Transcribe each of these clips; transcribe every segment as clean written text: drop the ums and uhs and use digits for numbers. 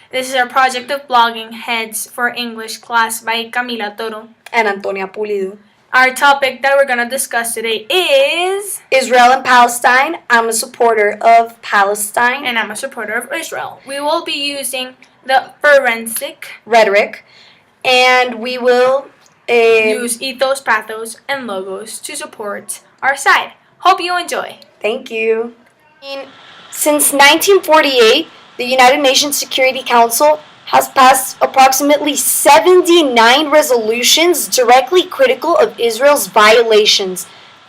This is our project of blogging heads for English class by Camila Toro and Antonia Pulido. Our topic that we're going to discuss today is Israel and Palestine. I'm a supporter of Palestine. And I'm a supporter of Israel. We will be using the forensic rhetoric, and we will use ethos, pathos, and logos to support our side. Hope you enjoy. Thank you. Since 1948, the United Nations Security Council has passed approximately 79 resolutions directly critical of Israel's violations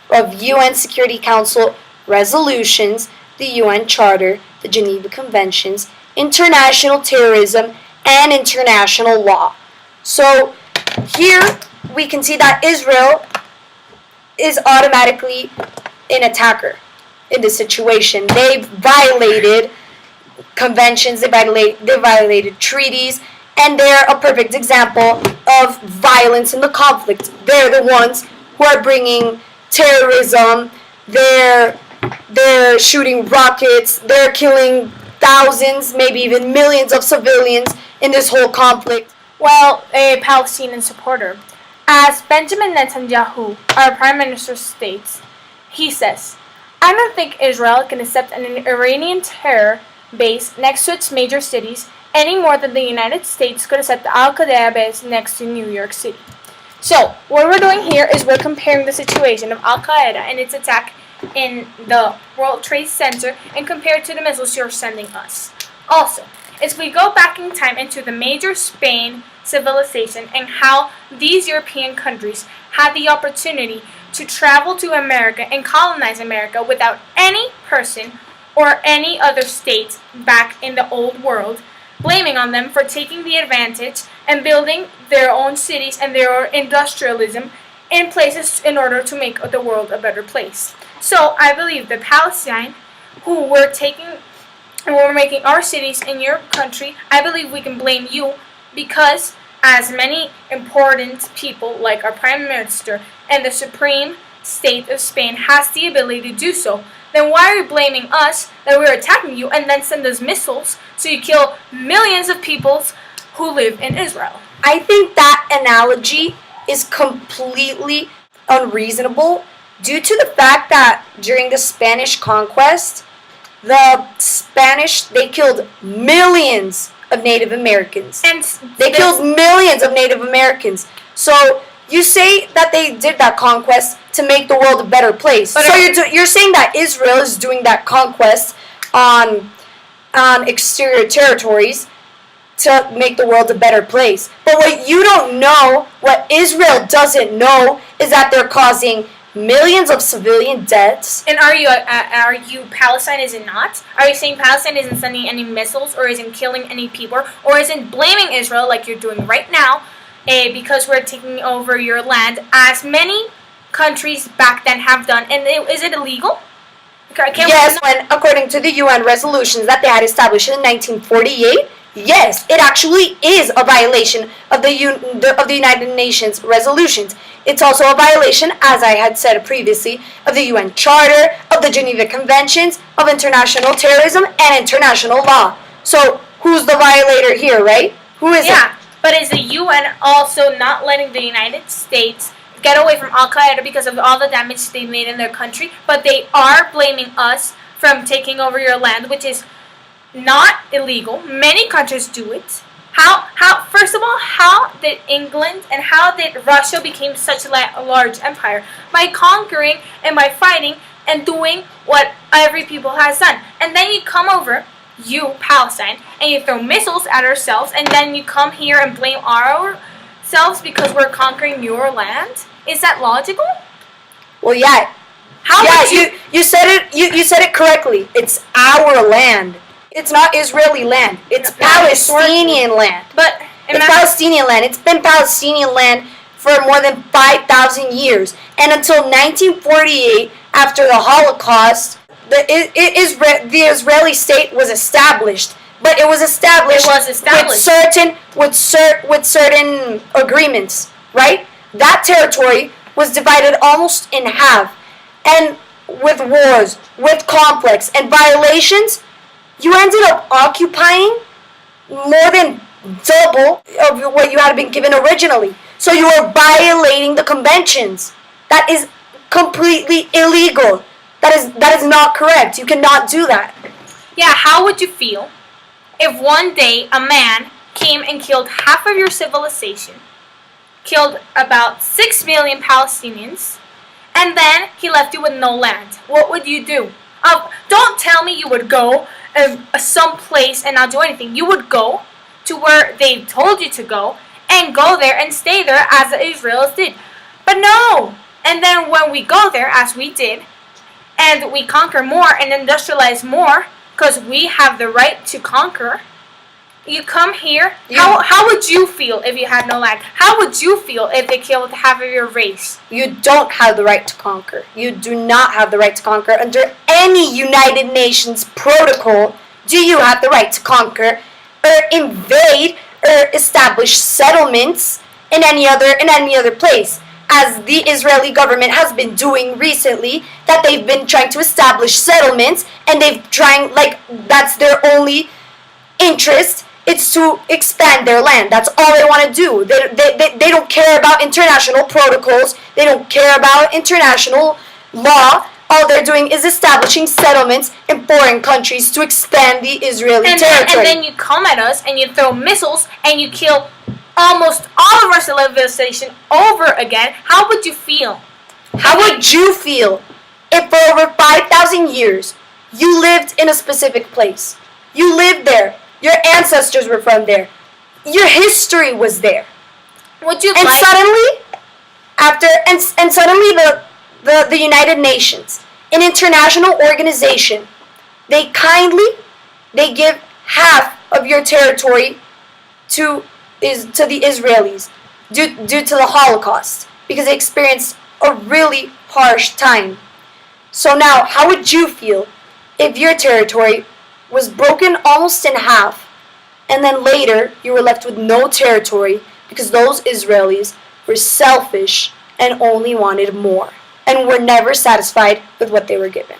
of UN Security Council resolutions, the UN Charter, the Geneva Conventions, international terrorism, and international law. So here we can see that Israel is automatically an attacker in this situation. They violated conventions, they violated treaties, and they're a perfect example of violence in the conflict. They're the ones who are bringing terrorism, they're shooting rockets, they're killing thousands, maybe even millions of civilians in this whole conflict. Well, a Palestinian supporter, as Benjamin Netanyahu, our Prime Minister, states, he says, "I don't think Israel can accept an Iranian terror base next to its major cities any more than the United States could accept the Al-Qaeda base next to New York City." So, what we're doing here is we're comparing the situation of Al-Qaeda and its attack in the World Trade Center and compared to the missiles you're sending us. Also, as we go back in time into the major Spain civilization and how these European countries had the opportunity to travel to America and colonize America without any person or any other state back in the old world, blaming on them for taking the advantage and building their own cities and their industrialism in places in order to make the world a better place. So I believe that Palestine, who were making our cities in your country, I believe we can blame you because as many important people like our Prime Minister and the Supreme State of Spain has the ability to do so, then why are you blaming us that we're attacking you and then send us missiles so you kill millions of people who live in Israel? I think that analogy is completely unreasonable due to the fact that during the Spanish conquest, they killed millions of Native Americans. And they killed millions of Native Americans. So you say that they did that conquest to make the world a better place. But so you're saying that Israel is doing that conquest on exterior territories to make the world a better place. But what you don't know, what Israel doesn't know, is that they're causing millions of civilian deaths. And are you Palestine isn't not? Are you saying Palestine isn't sending any missiles or isn't killing any people or isn't blaming Israel like you're doing right now because we're taking over your land as many countries back then have done? And is it illegal? Yes, according to the UN resolutions that they had established in 1948, yes, it actually is a violation of the United Nations resolutions. It's also a violation, as I had said previously, of the UN Charter, of the Geneva Conventions, of international terrorism, and international law. So, who's the violator here, right? Who is it? Yeah, but is the UN also not letting the United States get away from Al-Qaeda because of all the damage they made in their country? But they are blaming us from taking over your land, which is not illegal. Many countries do it. First of all, how did England and how did Russia become such a large empire? By conquering and by fighting and doing what every people has done. And then you come over, you, Palestine, and you throw missiles at ourselves, and then you come here and blame ourselves because we're conquering your land? Is that logical? Well, yeah. You said it. You said it correctly. It's our land. It's not Israeli land. It's Palestinian land. But it's Palestinian land. It's been Palestinian land for more than 5,000 years. And until 1948, after the Holocaust, the Israeli state was established. But it was established, with certain agreements, right? That territory was divided almost in half. And with wars, with conflicts and violations, you ended up occupying more than double of what you had been given originally. So you are violating the conventions. That is completely illegal. That is not correct. You cannot do that. Yeah, how would you feel if one day a man came and killed half of your civilization, killed about 6 million Palestinians, and then he left you with no land? What would you do? Don't tell me you would go someplace and not do anything. You would go to where they told you to go and go there and stay there as the Israelis did. But no! And then when we go there, as we did, and we conquer more and industrialize more, because we have the right to conquer, you come here, how would you feel if you had no land? How would you feel if they killed half of your race? You don't have the right to conquer. You do not have the right to conquer. Under any United Nations protocol, do you have the right to conquer or invade or establish settlements in any other place, as the Israeli government has been doing recently, that they've been trying to establish settlements, and that's their only interest. It's to expand their land. That's all they want to do. They don't care about international protocols. They don't care about international law. All they're doing is establishing settlements in foreign countries to expand the Israeli territory. And then you come at us and you throw missiles and you kill almost all of our civilization over again. How would you feel? How would you feel if for over 5,000 years you lived in a specific place? You lived there. Your ancestors were from there. Your history was there. Would you suddenly the United Nations, an international organization, they give half of your territory to the Israelis due to the Holocaust, because they experienced a really harsh time. So now, how would you feel if your territory was broken almost in half, and then later you were left with no territory because those Israelis were selfish and only wanted more and were never satisfied with what they were given?